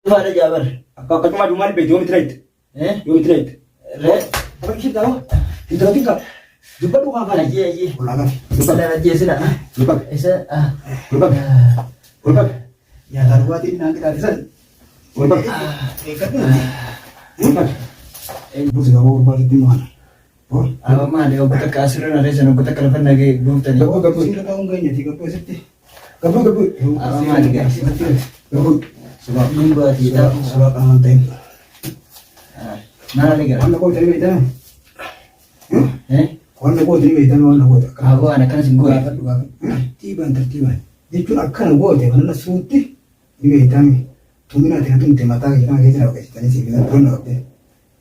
Fala Jabar. Akka cuma cuma lebih dua meter. Dua meter. Apa kita tahu? Kita tinggal. Jumpa tuh kapan? Aji. Ulangan. Sana aji sana. Jumpa. Isa Jumpa. Jumpa. Ya taruh hati nanti kalian. Jumpa. Ikat nanti. Jumpa. Bukan kamu balik di mana? Oh, apa mah dia buta kasur na resa no buta kalapan lagi bumta ni. Gabu sila taong ganyan, tiga po sete. Gabu. Apa mah dia? Gabu. Sebab Nimba kita. sebab ang time. Mana lagi? Ano ko tali ita? Ano ko tali ita no ano ko? Ako anak kan singgo. Tiban. Dito akan ko te ano sunti. Ni ita mi. Tumina te natum te mata kita kita ka kita ni sila to no te.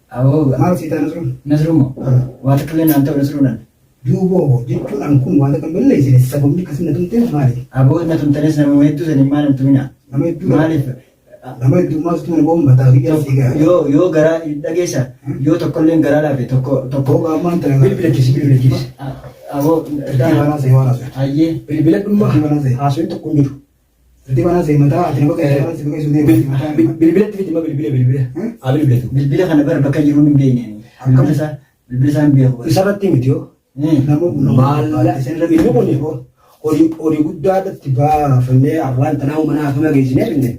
Ako Mal sita nasru mo. Wata kalian nanti nasrunan. Dubo dito ang kun wala kan belle sila sabab ni kasi natum te mali. Ako natuntanes na mo ito sa ni mana tumina. Namay tu. Mali. Namay tu mas tu na bomba ta hiya siga. Yo gara dagesa. Yo to kollen gara la be to ko Ko ga man ta bil kisi. Ako Wana se. aye. Bil dumba. Wana se. Aso to kunjur. Jadi mana saya mata, atin ko kaya mana sih ko sudah. Bil tu cuma bil. Bil tu. Bilbila kana bar baka jiru min beyne. Bilbila san biya ko. Isabat tim itu. Namu mala sen rabi no ni ko. Ori gudda da tiba fande arwan tanaw mana kuma ga jine binde.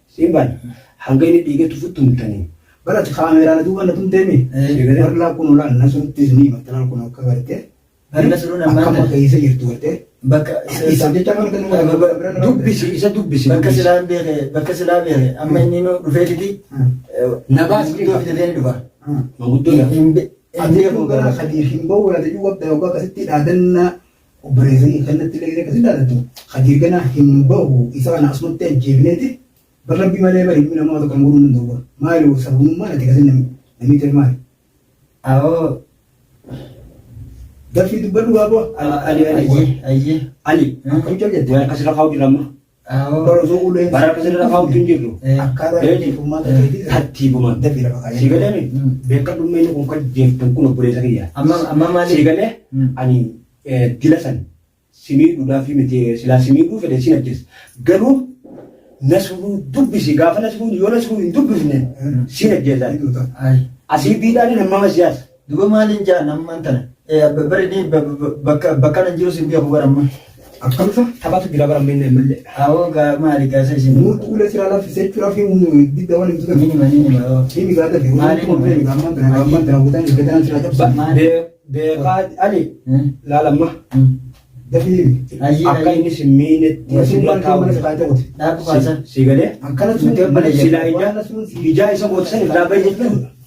Simban. Hangai ni dige tu futum tani. Bara ta kamera na duwan na tuntemi. Gar la kun la na sun tizni matalan kun ka garte. Bar nasruna Kama man. ka isa yirtu wate. Baka Isa de tangan kan dubbisi isa dubbisi. baka sila bere amma nino rufetiti Nabas do fitene duba. Maguddo ya. Inde ko gara khadir himbo wala da yuwa da yoga kasiti dadan na obrezi kan tilere kasi dadatu khadir gana himbo isa na asmutte jibneti barabbi male bari mina ma to kan gurun ndo malu sabun ma na tikasin nami termal Awo dafi du balu abo aye. ali ko joge de kasira khawdi ramma Awo baro so ulen bara kasira khawdi jiru akara Eh. fuma da hatti buma dafi ra kaya sigale ni be ka dum men ko ka jef tan kuno bure sakiya amma mali sigale ani tilasan simi du dafi mete sila simi du fede sinajis garu nasru dubbisi gafa nasru yo nasru dubbisne sinajeza ay asi bidani namma siyas duba malin ja nan mantana bari ni baka nan jiru sin biya ko baramma. akamsa tabatu bila bara minne melle Awo ga mali ga sai sin. mu tule sira la fise tura fi mu didda wani tuka Mini ma. kimi ga da fi mu ko be ga man da wutan ga dan sira jabba be ka ali la lamma da fi akai ni simine Simman ka wani ka ta wuti Da ku kasa. sigale Akala sun te bale sila ida hija isa bot san da bai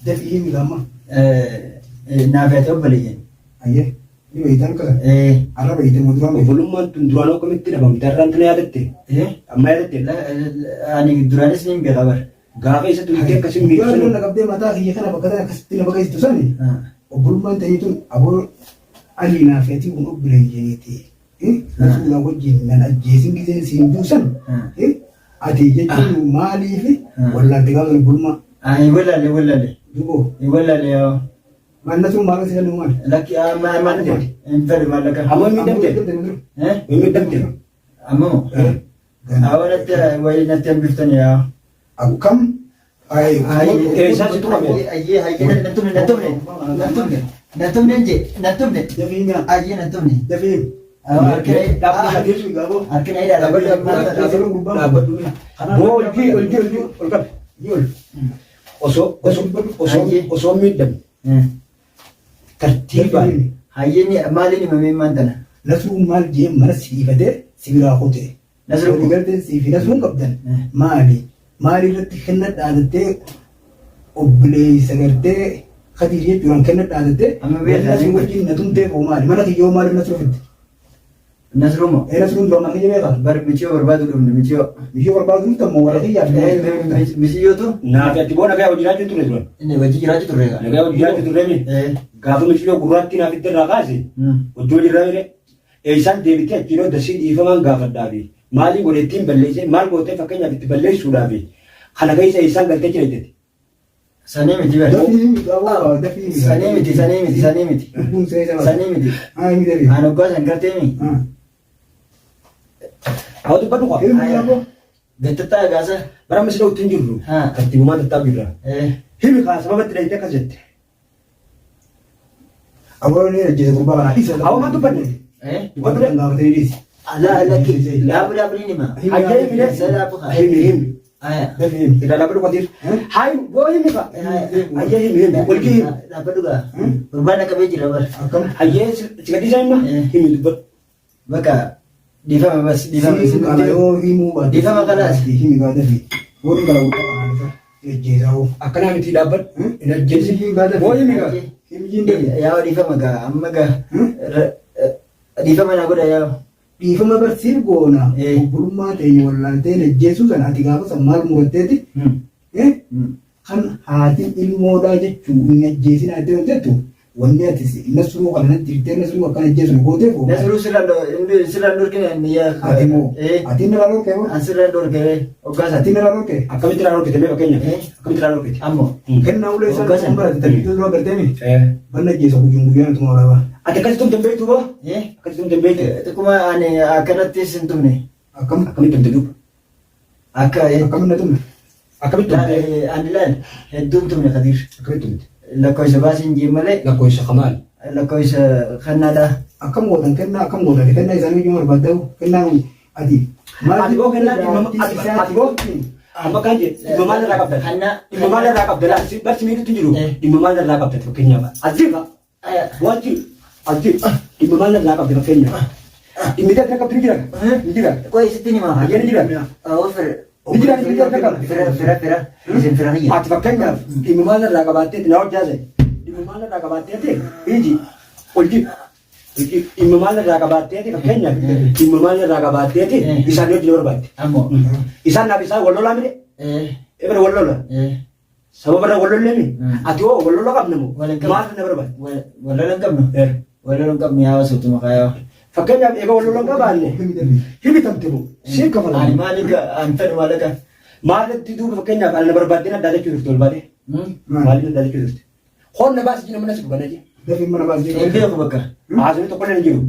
da fi mi lamma na veto bale yen. aye ni bai tan ka araba ite mudura me volumman tundurano komitti da bam tarran tane yadatte amma yadatte Ani duranis nin be gabar. gaafa isa tunte kasim mi Yo na gabde mata hiya kana bakada kastina bagay ito sani. Obulman tayo ito abol ali na feti kung obulay jeniti. Nasu na wajin na najesin gizen sindusan. Ati jechu mali fi wala tigang bulma. Iwalale. Dugo. Iwalale yo. Man nasu maga sila numan. Laki man de. Inferi malaka. amma mi damte mi damte Amo. Awala te wali na te biftani ya. Aku kam ay sa situ kami natumne nje. Devi nga. Aye natumne. Devi. Arkene Hadis gabo. arkene ida dapat bo olgi olkap Yul. oso mi dam tartiban Haye ni mali ni mami mantana. Nasu mal je mana sifade sibira khote. Nasru Nasu galte sifi nasu qabdan. Mali irratti kenna dhaadate obbolee sagarte khadijee juran kenna dhaadate Amma beela nasu wajin natumte ko maali mana kiyyoo maali nasu fitte. Nasrumo. Nasu ndo na kiyee beeka. Bar micio barbadu dum micio. Biyyo barbaadu tammo wala kiyyaa. Micio to. na fati bona ga wajiratu ture ture Ine waji jiraju turega. na ga wajiratu ture mi gaafa mi shiro gurratti na fitte na kaase wajjo jirre isan deebite kino dasi ifaman gaafa daabi maali godettiin balleesse maal goote fakkeenya fitti balleessuudhaafi kana keessa isan galtee jirte Sani miti bar. Dafi gawo dafi. Sani miti. Bun sai da. Sani miti. Ay mi devi. Ano gwa san karte mi. awtu badu ko Ilmu yabo. Gattataa gaasa. Bara amma sila uttiin jirru. Tartiibumaa tattaaf jirra. Himi kaa sababatti dhahitee akkas jette. Aboon ni ajjeese gurbaa kana isa. Awwaama dubbanne. Wanta gaafatanii dhiisi. Laabu ni nima. Hayyee himi himi. Ida labbadu qadir. Hay boo himi ka. Hayyee himi walki. Labbadu gaa. Gurbaan akka bee jira bar. Hayyee sigadi isaa hima. Himi dubbatu. Bakka difama bas difama. Kana yoo himuu baate. Difama kanaas. Himi gaada fi. Boon gara gurbaa kana isa. Ajjeesaa. Akkanaa miti dhaabbatu. Ina ajjeesi. Boo himi ka. Yaa difama gaa amma gaa. Difama na godha yaa. Dhiifama barsiif goona obbolummaa ta'e wallaaltee ajjeesuu sana ati gaafa san maal muratteeti kan haatiin ilmoodhaa jechuun inni ajjeesin ati hojjettu wanni ati nasruu kana natti hirtee nasruu akkan ajjeesu gootee koo. Nasruu sirraan dorkine ni yaa. Ati moo ati inni laa dorkee moo. Asirraan dorkee oggaas ati inni laa dorkee. Akkamitti laa dorkete mee fakkeenya akkamitti laa dorkete. Ammoo. Kennaa ulee isaan kan barate tabiituu dura gartee mi. Banna ajjeesa guyyaan tuma waraabaa. Ati akkasitti dambeeytu boo? Akkasitti dambeeytu. Akkuma ani akkanatti sin tumne. Akkamitti dambe duuba? Akkamitti tumne. Akkamitti tumne. Ani laal hedduun tumne Kadir. Akkamitti tumte. Lakkoofsa baasiin jii malee. Lakkoofsa kamaal. Lakkoofsa kannaadhaa. Akkam gootan kennaa akkam gootan kennaa isaanii iyyuu barbaaddamu kennaa ati. Ati boo kennaa ati boo. Amma kan jedhu dhimma maal irraa qabda? Dhimma maal irraa qabda? Barsi miidhuutu jiru. Dhimma maal irraa qabda fakkeenyaaf? Ajiiba. Waanti ajiiba. Dhimma maal irraa qabda fakkeenyaaf? Dhimmi irraa qabdi jira. Jira. Qoy sitti ni maa. Ajeen jira. Jira dhimmi irraa qabda. Fira. Isin fira hiyya. Ati fakkeenyaaf dhimma maal irraa qabattee na hojjaase. Dhimma maal irraa qabattee iji olji. Dhimma maal irraa qabattee fakkeenyaaf dhimma maal irraa qabattee isaan hojii barbaadde. Ammoo. Isaan naaf isaan wal lolaa mire. Ebere wal lola. Sababa irraa wal lollee mi? Ati hoo wal lola qabna moo? Maal na barbaadde? Wal lola hin qabnu. Wal lola hin qabnu yaa wasuutu maqaa yaa. Fakkeenyaaf egaa wal lola hin qabaanne himitamte moo? Siin kafala. Ani maaliif an fedhu maalaqa? Maalitti duuba fakkeenyaaf ana barbaaddeen adda adda jirtu olbaate. Maaliif adda adda jirtu? Hoon na baasii jina mana si gubana jee. Dafi mana baasii. Hin beeku bakka. Haasawii tokko illee hin jiru.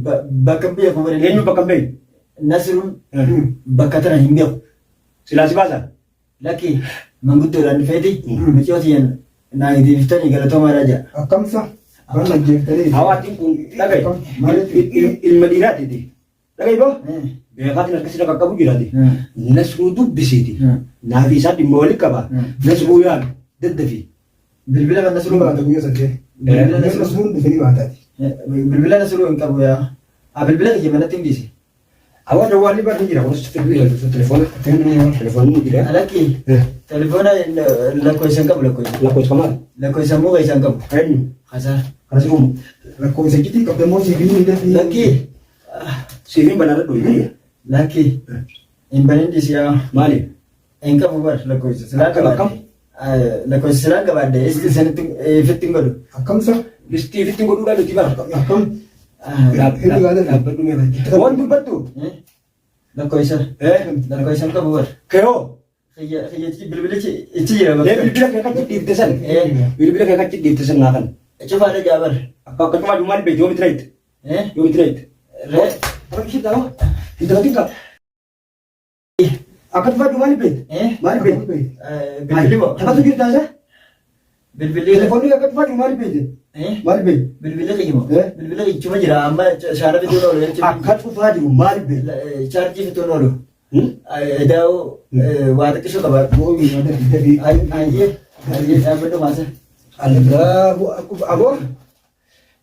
Bakka hin beeku malee. Eenyu bakka hin beeku? Nasiruun bakka tana hin beeku. Silaasi baasaa? Lakki manguddoodhaan dhufeeti. Micooti naa itti biftanii galatoomaa raja. Akkamsa banna jeeftanii. Hawaatiin kun dhagaye ilma dhiiraati. Dhagaye boo? Beekaatiin akkasii qaqqabu jiraati. Nasruu dubbisiiti. Naafi isaa dhimma walitti qaba. Nasruu yaadu daddafi. Bilbila kan Nasruu baata guyyaa saddeet. Bilbila Nasruun dhufanii baataati. Bilbila Nasruu hin qabu yaa. Bilbila kiyya manatti hin dhiise. Awwa jawwaalli barri jira kunis telefoonni jira. Alakki telefoona lakkoofsa hin qabu lakkoofsa. Lakkoofsa maal? Lakkoofsa muka isaa hin qabu. Eenyu? Hasaa. Kanas uumu. Lakkoofsa jitii qabda moo siifin hin dafi. Lakki. Siifin banana dhoofee. Lakki. Hin banin dhiisi yaa. Maali? Hin qabu bar lakkoofsa. Silaa qabaadde. Lakkoofsa silaa qabaadde. Isti sanitti ifitti hin godhu. Akkamsa? Isti ifitti hin godhuudhaan nuti bara. Akkam? Waan dubbattu? Lakkoofsa. Lakkoofsa hin qabu bar. Keehoo? Bilbilichi ichi jira bakka. Bilbila kee kachi dhiifte san. Bilbila kee kachi dhiifte san naa kan. Cufaadha jaabar. Akka cufaa maal beekti yoo miti nayit? Yoo miti nayit? Akka ishee daawa? Intalatiin qaba. Akka cufaa maal beekti? Maal beekti? Bilbili moo? Taphatu jirta isa? Bilbili. Telefoonni akka cufaa maal beekti? Maal beekti? Bilbila kiyya moo? Bilbila kiyya cuma jira amma shaara fituun oolu jechuudha. Akka cufaa jiru maal beekti? Chaarjii fituun oolu. Daa'oo waa xiqqisoo qaba. Ayyee dhaabbadhu maasa. Aboo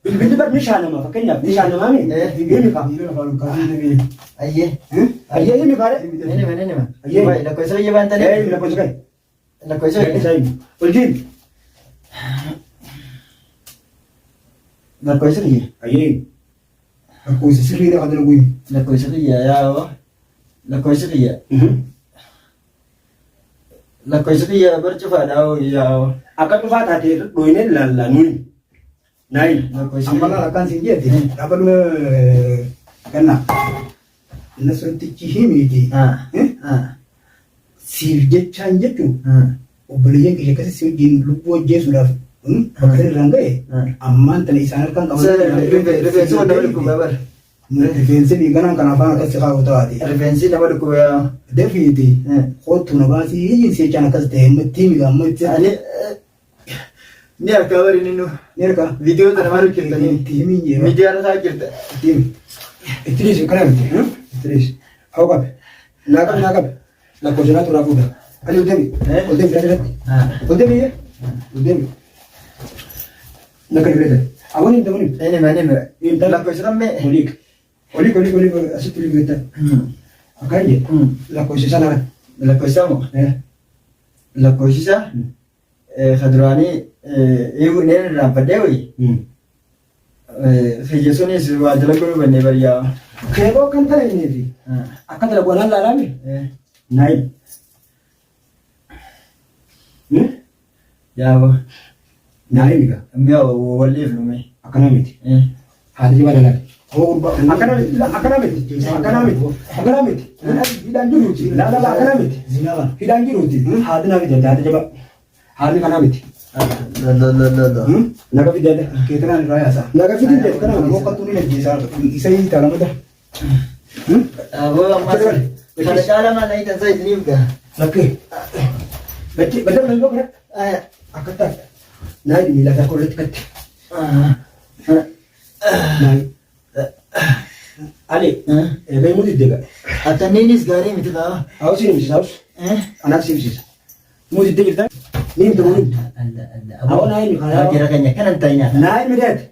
bilbilli bar ni shaanama fakkeenyaaf ni shaanamaa mi? Himi kaa. Ayyee. Ayyee himi kaa de? Nima. Ayyee. Lakkoofsa biyya baan talee. Lakkoofsa kai. Lakkoofsa biyya. Oljiin. Lakkoofsa biyya. Ayyee. Lakkoofsa sirriidha kan dalagu. Lakkoofsa biyya yaa'oo. Lakkoofsa biyya. Lakkoofsa biyya bar cufaadhaa yaa'oo. Akka cufaa taatee dhooyinee ilaallaa nuyi. Naayi. Amma laala kan siin jeetti. Dhaabatu ganna. Nasrutichi himiiti. Siif jechaan jechuun obboleeyyan kishee akkasii si wajjin lubbuu hojjeesuudhaaf bakka irraan ga'e ammaan tana isaan harkaan qaban. Rifeensa wanta waliin kun babar. Rifeensi ganaan kan afaan akkasii kaawwatu ati. Rifeensi nama dhukkubaa. Dafiiti. Kootu na baasii iyyi seechaan akkas ta'e matti miidhaa matti. Ni harkaa bari ni nu. Ni harkaa. Viidiyoo sana maal hojjetanii? Itti himii jee. Miidiyaa irraa jirta. Itti himi. Itti dhiisi kana miti. Itti dhiisi. Hawwa qabe. Naa qabe. Lakkoofsa naa turaa fuudha. Ali ol deemi. Ol deemi kan irratti. Ol deemi. Ol deemi. Nakka dibee ta'e. Awwaniin ta'uun. Inni lakkoofsa dhammee. Oliik asitti oliik beektaa. Akkaan jee. Lakkoofsa sana. Lakkoofsa moo? Lakkoofsa kaduraanii eeguu inni irraanfadhee wayii. Fayyeessuunis waajjira godhuu bannee bariyaa. Keekoo kan ta'e inni fi akka dalaguudhaan laalaame. Naayil. Yaaba. Naayil miidha. Mi'a walleef lume. Akkana miti. Haati jibaa dalaale. Akkana miti. Hidhaan jiruuti. Laala akkana miti. Hidhaan jiruuti. Haati naa fidate haati jabaa. Haati kanaa miti. Naga fidate. Keetanaan irraa yaasaa. Naga fidate kanaa immoo qattuun ni ajjeesaa. Isa hiitaa lamata. Aboo ammas kana caalaa maal na hiitan saa isiniif gaa. Lakkee. Badda mana yoo kana. Akka ta'a. Naayil miila isaa korreetti katte. Naayil. Ali. Eegaa immoo diddeega. Attanniinis gaarii miti kaa. Hawaasi ni misiisa hawaasi. Anaaf si misiisa. Immoo diddee jirtaa. Ni himta moo himta. Awwa naayil miila. Jira keenya kanan ta'inaa. Naayil miidhaati.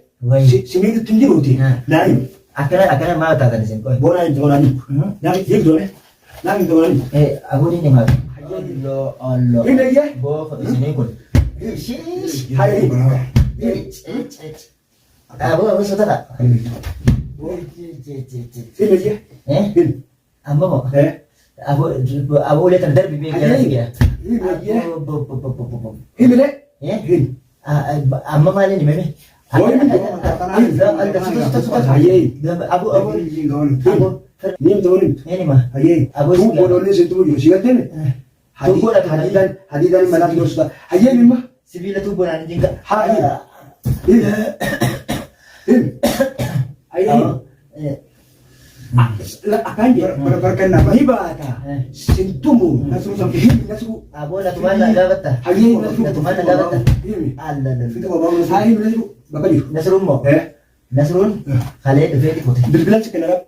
Simiidhu ittiin jiruuti. Naayil. Akkana maal taatan isin qoy. Boonaa himta boonaa himta. Naaf jechuudha. Naaf himta boonaa himta. Abuun inni maal. Allah. Himta iyyee. Boofa isinii kun. Hayi himta. Aboo sotara. Himta iyyee. Himta. Amma moo. Aboo leetan darbi beekaa jira. Himta iyyee. Himta. Himta. Amma maaliin himame. Sibiila tuuboodhaan jinga. Akan je berkenaan hibata sintumu nasu sampai nasu abo na tumana gabata hayi na tumana gabata Allah itu bapak hayi nasu bapak di nasrun mo nasrun khale defeeti kote bilbilan sekenarap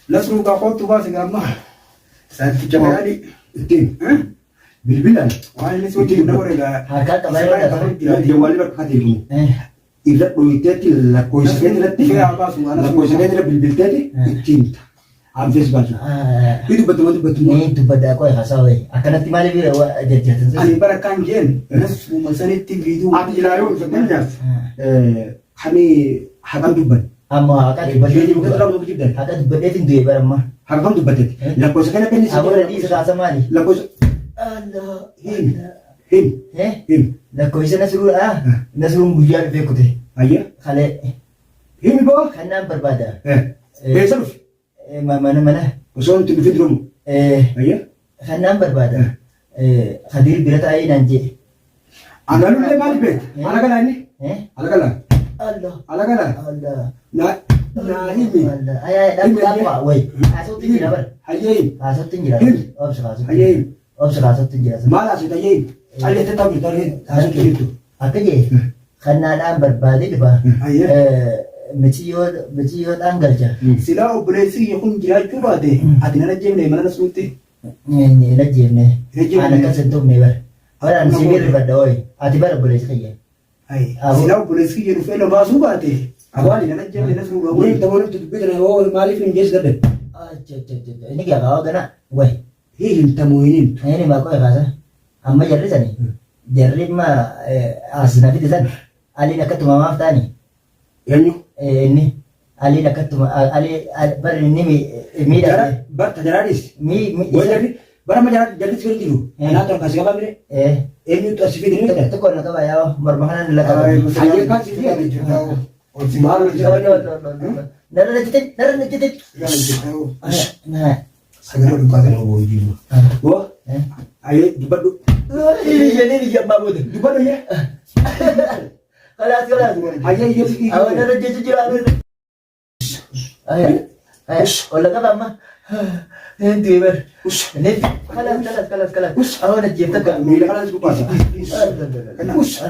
nasu ka ko tuba segama saat kita di tim bilbilan wah ini suci na warga harga kamera dia wali berkati ini ilat boiteti la koisene la koisene bilbilteti cinta amfes basu itu betul ni tu pada ko hasawe akanati mali bi jajjatan ani barakan jen nas mumasaniti video ati ilayo sebenarnya kami hakam dubban amma akadi jadi bukan terlalu begitu dan akadi bedetin duwe barama hakam dubban la koisene kan abora di sa samani la kois Allah him la koisene nasrun guyyan fekute ayah khale him bo kanan berbada besar mana usul tu video ayah kanan berbada hadir birata ai nanje anda lu le mali bet ala kala ni ala kala Allah ala kala Allah na himi Allah ay dan apa woi asot tingira bar ayah asot tingira obsa asot tingira mala asot ayah ali tetap kita asot itu akaje kanadaan barbaade diba michiyo dhaan galcha silaa obboleessi kun jiraachuu baate ati nana jeemne mana nasuutti na jeemne ana akkas hin tufne bar waraan sibiir rifadha oy ati bara obboleessi kiyya silaa obboleessi kiyya dhufee na baasuu baate abaali nana jeemne nasuu dhabu ni tamoonni tutubbitana oo maaliif hin geessu dadde inni gaafaa gana way hin tamoinin inni maakoo kaasa amma jarri sani jarri ma asina fidisan aliin akkatuma maaf ta'ani eenyu inni aliin akkatuma ali bari inni miidhagee barta jaraadhis jarri bara ma jarri sirri jiru anaa torka si qabamne eenyu tu asifidi ni fida tokko na qaba yaa morma kanan la qaba hayyee kaasi fi ani jirta maal narra jitit na sagara dukaatan oo jiru wo aye dibaddu ini jambak betul dibaddu ya Kalas. Ayah iya sih. Awak nak jadi jujur aku. Ayah. ولا قطع ما انت يبر نت خلاص انا جبتك ميلا خلاص بقى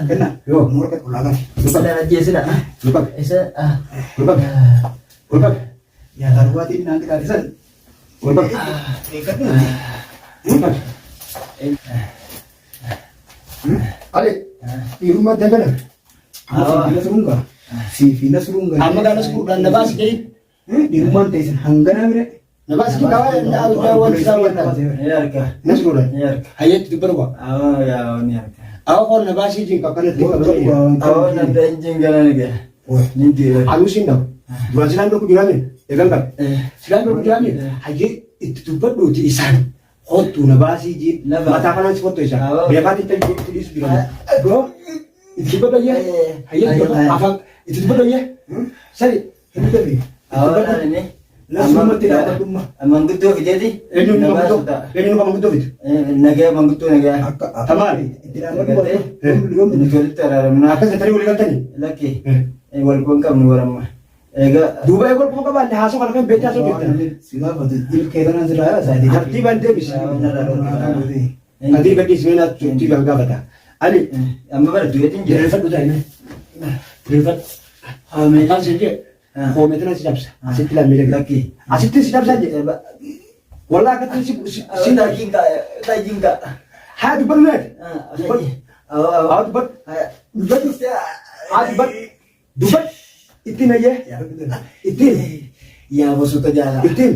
كنا يو مركز ولا غير انا جيسنا لبك ايسا لبك Ya darwati nang kita disan. لبك لبك علي di rumah dagang Fina surunga. Si Fina surunga. amma kana su dan da basu kai Di rumah teh hangana mire. na basu ki kawai da abu da wani zaman ياركا na su da ياركا hayat du barwa يا ياركا aw ko na basu jin ka kana أنا بنجين قال لك ننتي alusin da dua silan ko dirame e ganga silan ko dirame haye itu bado ti isan hotu na basu ji mata kana si foto isa dia kati tan ko di su dirame bro itu bado ya haye apa itu bado ya sari Ini tadi. أنا ini Langsung mati dapat rumah. mangkutu jadi ini mangkuto itu naga mangkutu naga tamam Tidak ada rumah. ini kulit terlalu menarik akan tadi ulikan tadi laki walaupun kamu orang mah ega Dubai ko ko ba haso kan kan beta so beta Sila pada il kedaran zira saya di. harti ban de bis adi ba dis mena ti ba ga bata ali amma bar duetin je refat utai ne refat ame kan sije ko metna si japsa asit la mele laki asit si japsa je wala ka ti si sinda jinga tai jinga ha du ban net aw du ban du ban itin aja itin ya bosu to jala itin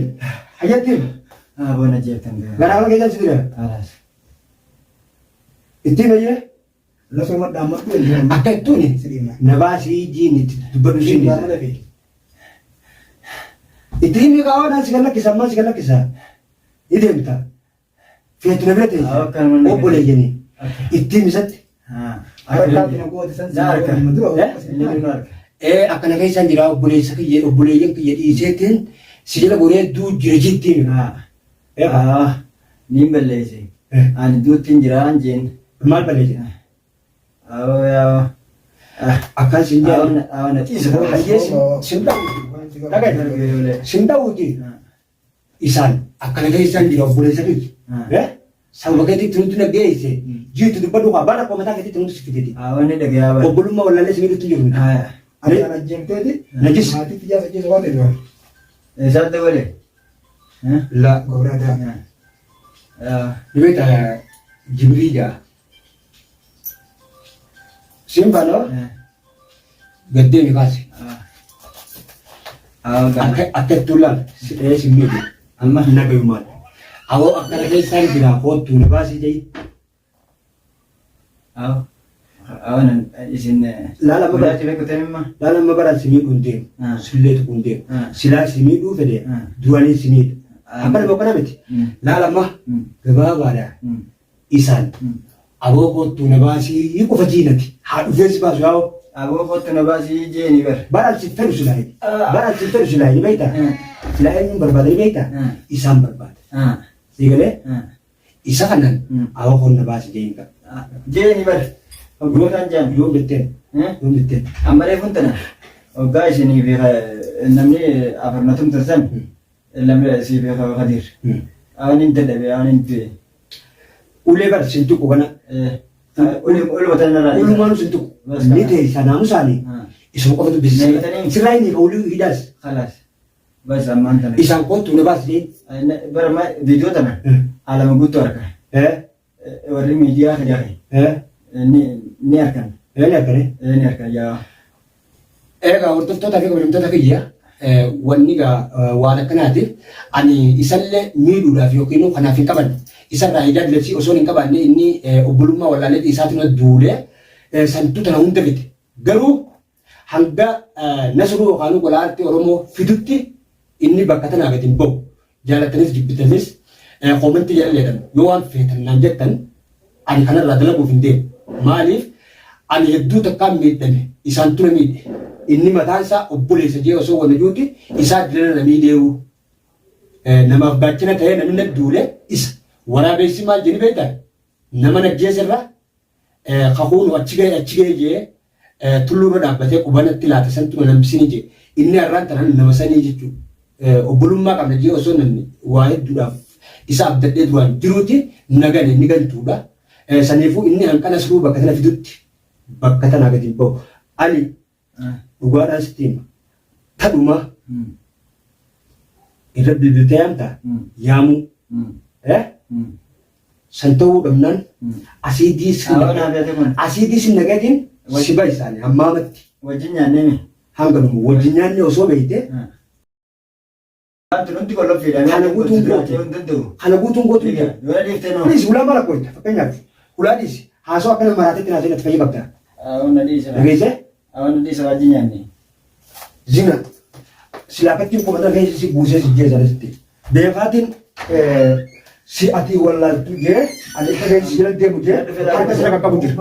hayatin bona jetan ga gara ga ga sidira alas itin aja Langsung mat damat tu. akai tu ni Serima. nabasi jini du ban sini itin mi kawan segala kisah ide mita fiatu na bete o boleh jeni itin misat Apa kata yang kau disan? Narka. Betul. Narka. akan lagi sanjira o boleh sakit ye o boleh yang ke ye setin sigala boleh du jirjitin nimbele si an dutin jiran jin mal boleh je aw ya akan sinja awan ti so haye sinta kagai sinta uji isan akan lagi sanjira o boleh sakit sama kati tuntu na gay se jitu du badu ka bana ko mata kati tuntu sikiti awan ni daga awan o buluma wala les ngi tunju Ada anak jem tu tadi. najis Mati tiga saja soal itu. satu boleh la Kau berada. dibeta jibrija simba no gadde mi kasi aw ga akai tulan simbi amma naga yumal awo akala kai sai dira ko tu ne basi dai aw awan isin Lala ba- berarti be kutemi ma dala mabara simi kunde sulle tu kunde sila simi du fede duani simi akala ba kana meti lala ma gaba bada isan awo ko tu ne basi yiko fajinati ha du fesi ba yawo abu foto na basi je ni ber baral si feru sulai baral si feru sulai baita sulai ni berbada baita isan berbada sigale isa kanan awo ko na basi jinga je ni ber bukan jam yo beten yo beten amare funtana o guys ni bi namni afarnatum tersan lamre si bi khadir awanin tadabi awanin bi ule bar sintu ko kana uli watana ulu manu sintu ni te sana musani iso ko to bisni sirai ni ko ulu hidas خلاص بس aman tan isan ko tu na basi berma video tan alam gutor ka wari media ka jari ni arkan ya kare ni arkan ya ga urto to ta ke ko ta ke ya wanni ga wala kanati ani isalle midu da fiyo kino kana fin kaban isarra hidad le si osonin kaban ni inni obuluma wala le isatino dule santu tan hunde bit garu hanga nasru kanu golati oromo fidutti inni bakatana gatin bo jalatanis jibbitanis commenti yalle dan yo an fetan nan jettan ani kana radala bu finde malif ani heddu takam midane isantu mid inni matansa obbole se je so wona juti isa dilana na midewu nama bachina taye na minna dule is wara be sima jini beta nama na jeserra khahun wachige je tuluro da bate kubana tilata santu na msini je inni arran tan nama sani jitu obbolummaa qabna jee osoo namni waa hedduudhaaf isa abdadhee duraan jiruuti nagane ni galtuudha. Saniifuu inni hanqanas ruu bakka tana fidutti bakka tana gadi bahu. Ali dhugaadhaan sitti hima. Tadhuma irra bilbiltee yaamta yaamuu. San ta'uu dhabnaan asiidii sin nagatiin si bahi isaanii hammaamatti. Wajjin nyaannee hanga dhumu wajjin nyaanne osoo beeyte. Wanti kolloffiidhaan kana guutuun gootu dhiisi ulaa mara qoota fakkeenyaaf ulaa dhiisi haasoo akkana maraatetti naasoo natti fayyii qabda. Awwan dhiisa wajjin nyaanne. Zina silaafatti komandaan keessa si buusee si jeesala sitti beekaatiin si ati wallaaltu jee ani akka keessa si jala deemu jee harka sila qaqqabu jira.